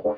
Hello,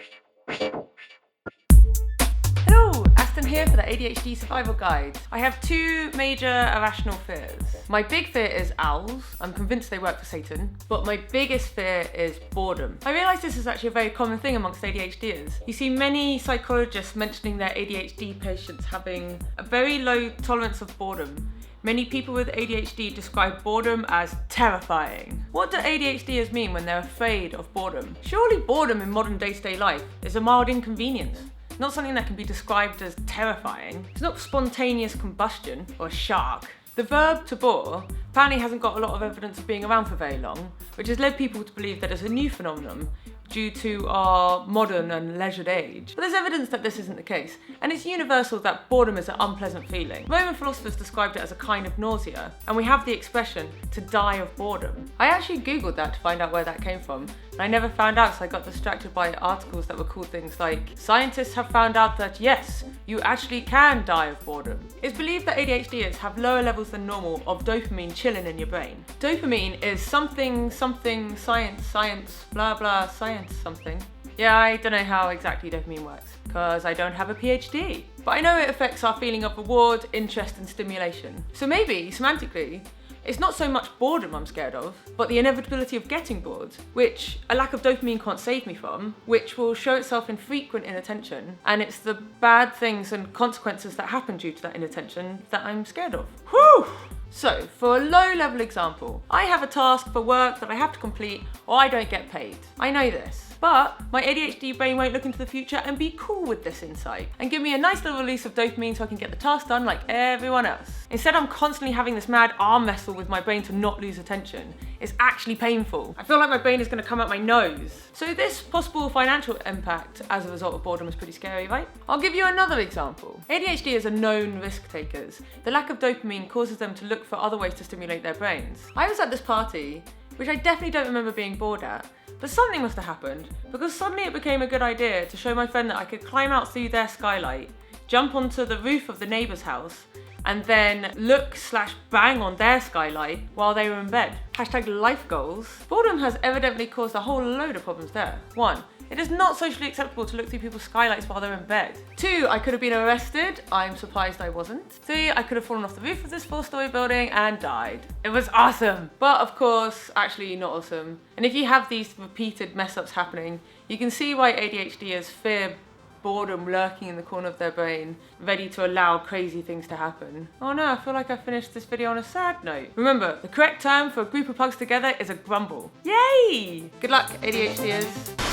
Asten here for the ADHD Survival Guide. I have two major irrational fears. My big fear is owls. I'm convinced they work for Satan. But my biggest fear is boredom. I realise this is actually a very common thing amongst ADHDers. You see many psychologists mentioning their ADHD patients having a very low tolerance of boredom. Many people with ADHD describe boredom as terrifying. What do ADHDers mean when they're afraid of boredom? Surely boredom in modern day-to-day life is a mild inconvenience, not something that can be described as terrifying. It's not spontaneous combustion or a shark. The verb to bore apparently hasn't got a lot of evidence of being around for very long, which has led people to believe that it's a new phenomenon due to our modern and leisured age. But there's evidence that this isn't the case, and it's universal that boredom is an unpleasant feeling. Roman philosophers described it as a kind of nausea, and we have the expression to die of boredom. I actually googled that to find out where that came from, and I never found out, so I got distracted by articles that were called things like, scientists have found out that yes, you actually can die of boredom. It's believed that ADHDers have lower levels than normal of dopamine chilling in your brain. Dopamine is something, science, blah blah, science something. Yeah, I don't know how exactly dopamine works, because I don't have a PhD. But I know it affects our feeling of reward, interest and stimulation. So maybe, semantically, it's not so much boredom I'm scared of, but the inevitability of getting bored, which a lack of dopamine can't save me from, which will show itself in frequent inattention, and it's the bad things and consequences that happen due to that inattention that I'm scared of. Whew! So, for a low-level example, I have a task for work that I have to complete or I don't get paid. I know this. But my ADHD brain won't look into the future and be cool with this insight and give me a nice little release of dopamine so I can get the task done like everyone else. Instead, I'm constantly having this mad arm wrestle with my brain to not lose attention. It's actually painful. I feel like my brain is going to come out my nose. So this possible financial impact as a result of boredom is pretty scary, right? I'll give you another example. ADHDers are known risk takers. The lack of dopamine causes them to look for other ways to stimulate their brains. I was at this party, which I definitely don't remember being bored at, but something must have happened, because suddenly it became a good idea to show my friend that I could climb out through their skylight, jump onto the roof of the neighbour's house, and then look/bang on their skylight while they were in bed. #life goals. Boredom has evidently caused a whole load of problems there. 1. It is not socially acceptable to look through people's skylights while they're in bed. 2. I could have been arrested. I'm surprised I wasn't. 3. I could have fallen off the roof of this 4-story building and died. It was awesome. But of course, actually not awesome. And if you have these repeated mess-ups happening, you can see why ADHDers fear boredom lurking in the corner of their brain, ready to allow crazy things to happen. Oh no, I feel like I finished this video on a sad note. Remember, the correct term for a group of pugs together is a grumble. Yay! Good luck, ADHDers.